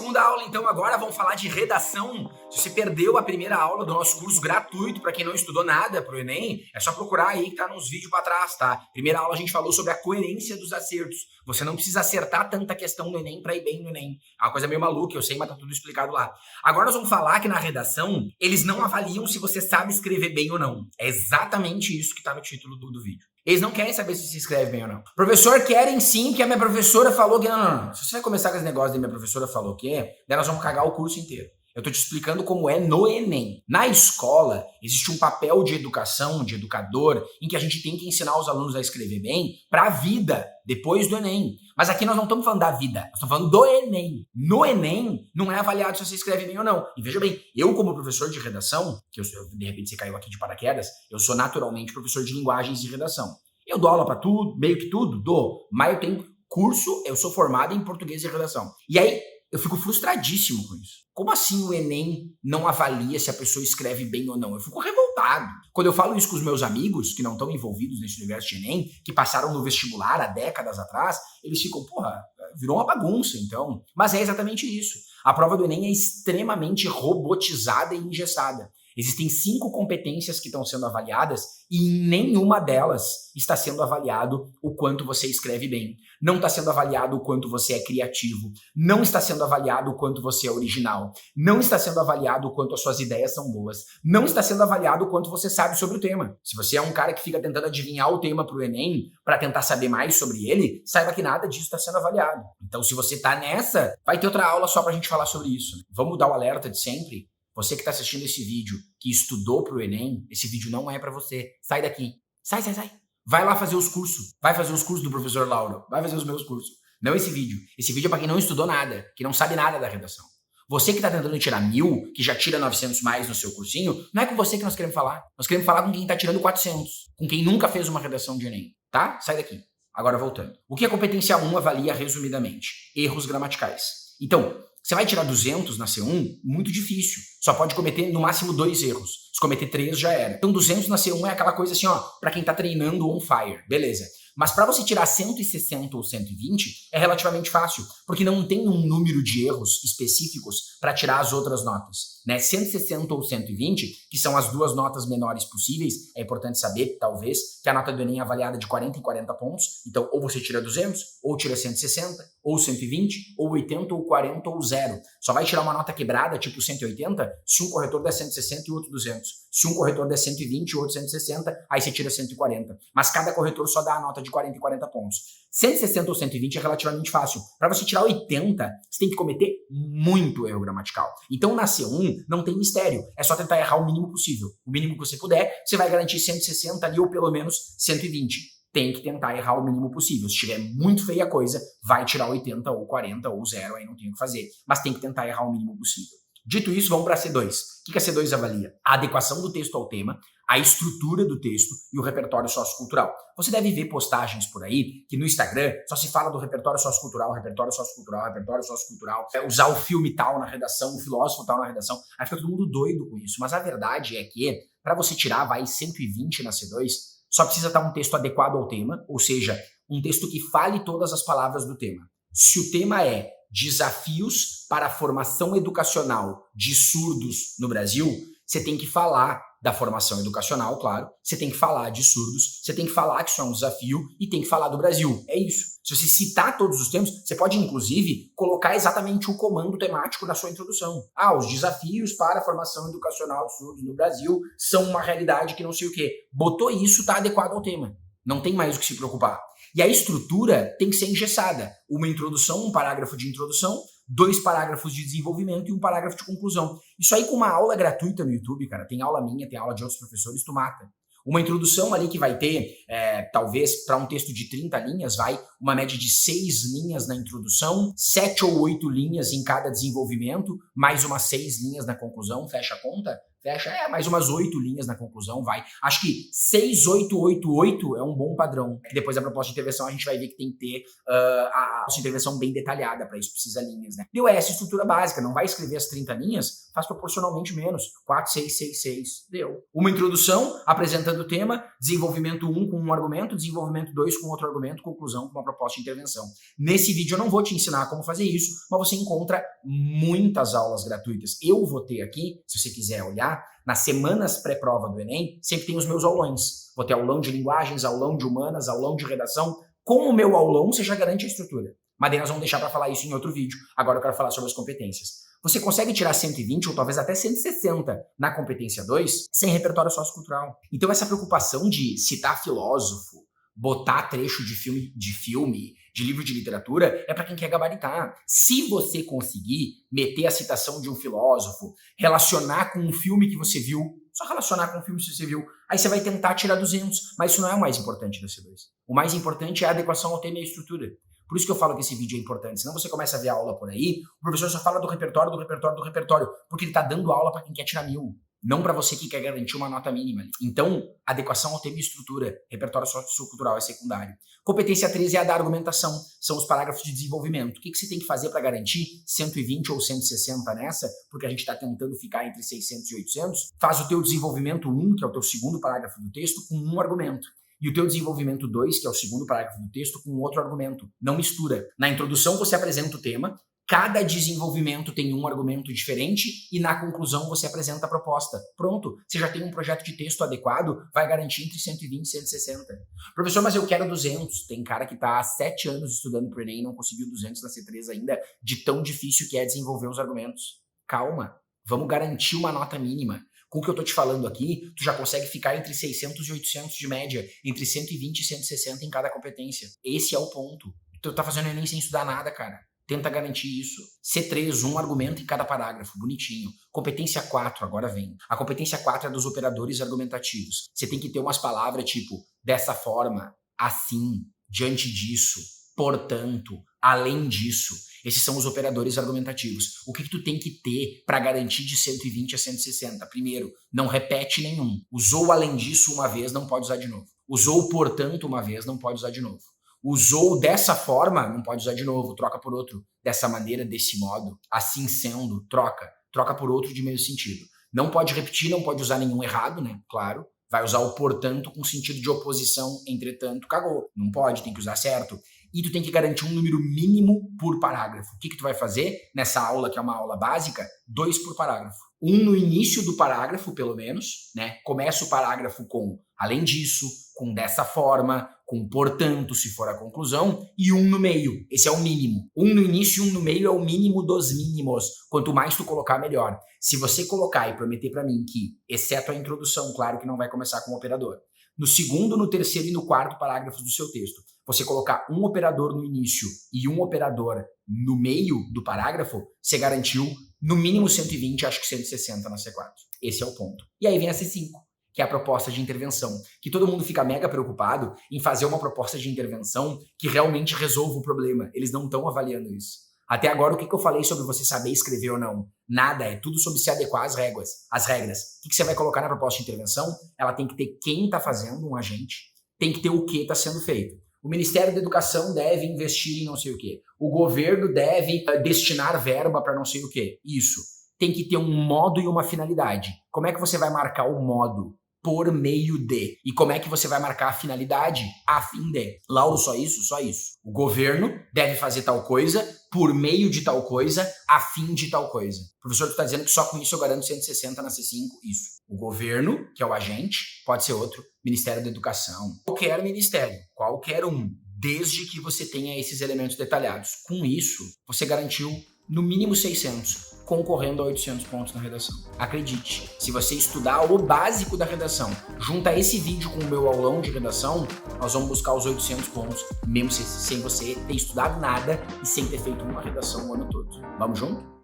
segunda aula, então agora vamos falar de redação. Se você perdeu a primeira aula do nosso curso gratuito, para quem não estudou nada pro Enem, é só procurar aí que tá nos vídeos para trás, tá? Primeira aula a gente falou sobre a coerência dos acertos. Você não precisa acertar tanta questão do Enem para ir bem no Enem. É uma coisa meio maluca, eu sei, mas tá tudo explicado lá. Agora nós vamos falar que na redação, eles não avaliam se você sabe escrever bem ou não. É exatamente isso que tá no título do vídeo. Eles não querem saber se você escreve bem ou não. Professor, querem sim, que a minha professora falou que... Não. Se você vai começar com esse negócio de minha professora falou que, daí nós vamos cagar o curso inteiro. Eu tô te explicando como é no Enem. Na escola, existe um papel de educação, de educador, em que a gente tem que ensinar os alunos a escrever bem para a vida, depois do Enem. Mas aqui nós não estamos falando da vida, nós estamos falando do Enem. No Enem, não é avaliado se você escreve bem ou não. E veja bem, eu como professor de redação, de repente você caiu aqui de paraquedas, eu sou naturalmente professor de linguagens e redação. Eu dou aula para tudo, meio que tudo, dou. Mas eu tenho curso, eu sou formado em português e redação. E aí, eu fico frustradíssimo com isso. Como assim o Enem não avalia se a pessoa escreve bem ou não? Eu fico revoltado. Quando eu falo isso com os meus amigos, que não estão envolvidos nesse universo de Enem, que passaram no vestibular há décadas atrás, eles ficam, porra, virou uma bagunça, então. Mas é exatamente isso. A prova do Enem é extremamente robotizada e engessada. Existem 5 competências que estão sendo avaliadas e em nenhuma delas está sendo avaliado o quanto você escreve bem. Não está sendo avaliado o quanto você é criativo. Não está sendo avaliado o quanto você é original. Não está sendo avaliado o quanto as suas ideias são boas. Não está sendo avaliado o quanto você sabe sobre o tema. Se você é um cara que fica tentando adivinhar o tema para o Enem para tentar saber mais sobre ele, saiba que nada disso está sendo avaliado. Então, se você está nessa, vai ter outra aula só para a gente falar sobre isso. Vamos dar o alerta de sempre. Você que está assistindo esse vídeo, que estudou para o Enem, esse vídeo não é para você. Sai daqui. Sai. Vai lá fazer os cursos. Vai fazer os cursos do professor Lauro. Vai fazer os meus cursos. Não esse vídeo. Esse vídeo é para quem não estudou nada, que não sabe nada da redação. Você que está tentando tirar 1000, que já tira 900 mais no seu cursinho, não é com você que nós queremos falar. Nós queremos falar com quem está tirando 400. Com quem nunca fez uma redação de Enem. Tá? Sai daqui. Agora voltando. O que a competência 1 avalia resumidamente? Erros gramaticais. Então, você vai tirar 200 na C1? Muito difícil. Só pode cometer no máximo 2 erros. Se cometer 3 já era. Então 200 na C1 é aquela coisa assim, ó, pra quem tá treinando on fire. Beleza. Mas para você tirar 160 ou 120 é relativamente fácil, porque não tem um número de erros específicos para tirar as outras notas, né? 160 ou 120, que são as duas notas menores possíveis, é importante saber, talvez, que a nota do Enem é avaliada de 40 em 40 pontos, então ou você tira 200, ou tira 160, ou 120, ou 80, ou 40, ou 0. Só vai tirar uma nota quebrada, tipo 180, se um corretor der 160 e o outro 200. Se um corretor der 120 e o outro 160, aí você tira 140. Mas cada corretor só dá a nota de 40 e 40 pontos. 160 ou 120 é relativamente fácil. Para você tirar 80, você tem que cometer muito erro gramatical. Então, na C1, não tem mistério. É só tentar errar o mínimo possível. O mínimo que você puder, você vai garantir 160 ali ou pelo menos 120. Tem que tentar errar o mínimo possível. Se estiver muito feia a coisa, vai tirar 80 ou 40 ou 0, aí não tem o que fazer. Mas tem que tentar errar o mínimo possível. Dito isso, vamos para a C2. O que a C2 avalia? A adequação do texto ao tema, a estrutura do texto e o repertório sociocultural. Você deve ver postagens por aí que no Instagram só se fala do repertório sociocultural, repertório sociocultural, repertório sociocultural, usar o filme tal na redação, o filósofo tal na redação. Aí fica todo mundo doido com isso. Mas a verdade é que, para você tirar, 120 na C2, só precisa estar um texto adequado ao tema, ou seja, um texto que fale todas as palavras do tema. Se o tema é desafios para a formação educacional de surdos no Brasil, você tem que falar da formação educacional, claro, você tem que falar de surdos, você tem que falar que isso é um desafio e tem que falar do Brasil. É isso. Se você citar todos os termos, você pode, inclusive, colocar exatamente o comando temático na sua introdução. Os desafios para a formação educacional de surdos no Brasil são uma realidade que não sei o quê. Botou isso, está adequado ao tema. Não tem mais o que se preocupar. E a estrutura tem que ser engessada. Uma introdução, um parágrafo de introdução, 2 parágrafos de desenvolvimento e um parágrafo de conclusão. Isso aí com uma aula gratuita no YouTube, cara. Tem aula minha, tem aula de outros professores, tu mata. Uma introdução ali que vai ter, talvez, para um texto de 30 linhas, vai uma média de 6 linhas na introdução, 7 ou 8 linhas em cada desenvolvimento, mais umas 6 linhas na conclusão, fecha a conta? Fecha, mais umas 8 linhas na conclusão, vai. Acho que 6, 8, 8, 8 é um bom padrão. Depois da proposta de intervenção a gente vai ver que tem que ter a intervenção bem detalhada, para isso precisa linhas, né? Deu essa estrutura básica, não vai escrever as 30 linhas, faz proporcionalmente menos. 4, 6, 6, 6, deu. Uma introdução, apresentando o tema, desenvolvimento 1 com um argumento, desenvolvimento 2 com outro argumento, conclusão com uma proposta de intervenção. Nesse vídeo eu não vou te ensinar como fazer isso, mas você encontra muitas aulas gratuitas. Eu vou ter aqui, se você quiser olhar, nas semanas pré-prova do Enem, sempre tem os meus aulões. Vou ter aulão de linguagens, aulão de humanas, aulão de redação. Com o meu aulão, você já garante a estrutura. Mas daí nós vamos deixar para falar isso em outro vídeo. Agora eu quero falar sobre as competências. Você consegue tirar 120 ou talvez até 160 na competência 2 sem repertório sociocultural. Então essa preocupação de citar filósofo, botar trecho de filme, de livro de literatura, é para quem quer gabaritar. Se você conseguir meter a citação de um filósofo, relacionar com um filme que você viu, só relacionar com um filme que você viu, aí você vai tentar tirar 200, mas isso não é o mais importante da C2. O mais importante é a adequação ao tema e à estrutura. Por isso que eu falo que esse vídeo é importante, senão você começa a ver a aula por aí, o professor só fala do repertório, porque ele está dando aula para quem quer tirar 1000. Não para você que quer garantir uma nota mínima. Então, adequação ao tema e estrutura, repertório sociocultural é secundário. Competência 13 é a da argumentação, são os parágrafos de desenvolvimento. O que você tem que fazer para garantir 120 ou 160 nessa? Porque a gente está tentando ficar entre 600 e 800. Faz o teu desenvolvimento 1, que é o teu segundo parágrafo do texto, com um argumento. E o teu desenvolvimento 2, que é o segundo parágrafo do texto, com outro argumento. Não mistura. Na introdução você apresenta o tema, cada desenvolvimento tem um argumento diferente e na conclusão você apresenta a proposta. Pronto, você já tem um projeto de texto adequado, vai garantir entre 120 e 160. Professor, mas eu quero 200. Tem cara que está há 7 anos estudando para o Enem e não conseguiu 200 na C3 ainda, de tão difícil que é desenvolver os argumentos. Calma, vamos garantir uma nota mínima. Com o que eu tô te falando aqui, tu já consegue ficar entre 600 e 800 de média, entre 120 e 160 em cada competência. Esse é o ponto. Tu tá fazendo Enem sem estudar nada, cara. Tenta garantir isso. C3, um argumento em cada parágrafo, bonitinho. Competência 4, agora vem. A competência 4 é dos operadores argumentativos. Você tem que ter umas palavras tipo, dessa forma, assim, diante disso, portanto, além disso. Esses são os operadores argumentativos. O que tu tem que ter para garantir de 120 a 160? Primeiro, não repete nenhum. Usou além disso uma vez, não pode usar de novo. Usou portanto uma vez, não pode usar de novo. Usou dessa forma, não pode usar de novo, troca por outro. Dessa maneira, desse modo, assim sendo, troca. Troca por outro de meio sentido. Não pode repetir, não pode usar nenhum errado, né? Claro. Vai usar o portanto com sentido de oposição, entretanto, cagou. Não pode, tem que usar certo. E tu tem que garantir um número mínimo por parágrafo. O que tu vai fazer nessa aula, que é uma aula básica? 2 por parágrafo. Um no início do parágrafo, pelo menos, né? Começa o parágrafo com além disso, com dessa forma, com portanto, se for a conclusão, e um no meio. Esse é o mínimo. Um no início e um no meio é o mínimo dos mínimos. Quanto mais tu colocar, melhor. Se você colocar e prometer para mim que, exceto a introdução, claro que não vai começar com o operador, no segundo, no terceiro e no quarto parágrafos do seu texto, você colocar um operador no início e um operador no meio do parágrafo, você garantiu no mínimo 120, acho que 160 na C4. Esse é o ponto. E aí vem a C5, que é a proposta de intervenção, que todo mundo fica mega preocupado em fazer uma proposta de intervenção que realmente resolva o problema. Eles não estão avaliando isso. Até agora, o que eu falei sobre você saber escrever ou não? Nada, é tudo sobre se adequar às regras. O que você vai colocar na proposta de intervenção? Ela tem que ter quem está fazendo, um agente, tem que ter o que está sendo feito. O Ministério da Educação deve investir em não sei o quê. O governo deve destinar verba para não sei o quê. Isso. Tem que ter um modo e uma finalidade. Como é que você vai marcar o modo? Por meio de. E como é que você vai marcar a finalidade? A fim de. Lauro, só isso? Só isso. O governo deve fazer tal coisa por meio de tal coisa, a fim de tal coisa. O professor está dizendo que só com isso eu garanto 160 na C5. Isso. O governo, que é o agente, pode ser outro. Ministério da Educação. Qualquer ministério. Qualquer um. Desde que você tenha esses elementos detalhados. Com isso, você garantiu no mínimo 600, concorrendo a 800 pontos na redação. Acredite, se você estudar o básico da redação, junta esse vídeo com o meu aulão de redação, nós vamos buscar os 800 pontos, mesmo sem você ter estudado nada e sem ter feito uma redação o ano todo. Vamos junto?